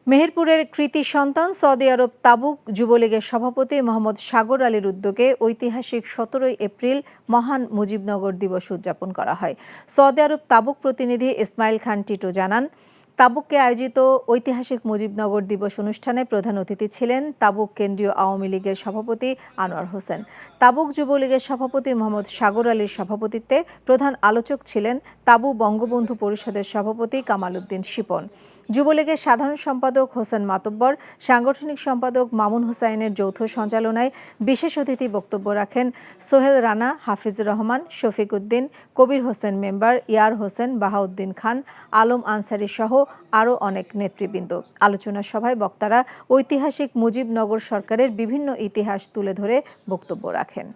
মেহেরপুরের কৃতি সন্তান সৌদি আরব তাবুক যুবলীগের সভাপতি মোহাম্মদ সাগর আলীর উদ্যোগে ঐতিহাসিক ১৭ এপ্রিল মহান মুজিবনগর দিবস উদযাপন করা হয়। সৌদি আরব তাবুক প্রতিনিধি ইসমাইল খান টিটু জানান, তাবুকে আয়োজিত ঐতিহাসিক মুজিবনগর দিবস অনুষ্ঠানে প্রধান অতিথি ছিলেন তাবুক কেন্দ্রীয় আওয়ামী লীগের সভাপতি আনোয়ার হোসেন। তাবুক যুবলীগের সভাপতি মোহাম্মদ সাগর আলীর সভাপতিত্বে প্রধান আলোচক ছিলেন তাবু বঙ্গবন্ধু পরিষদের সভাপতি কামাল উদ্দিন শিপন। যুবলীগের সাধারণ সম্পাদক হোসেন মাতব্বর, সাংগঠনিক সম্পাদক মামুন হুসাইনের যৌথ সঞ্চালনায় বিশেষ অতিথি বক্তব্য রাখেন সোহেল রানা, হাফিজুর রহমান, শফিক উদ্দিন, কবির হোসেন মেম্বার, ইয়ার হোসেন, বাহাউদ্দিন খান, আলম আনসারি সহ আরও অনেক নেতৃবৃন্দ। আলোচনা সভায় বক্তারা ঐতিহাসিক মুজিবনগর সরকারের বিভিন্ন ইতিহাস তুলে ধরে বক্তব্য রাখেন।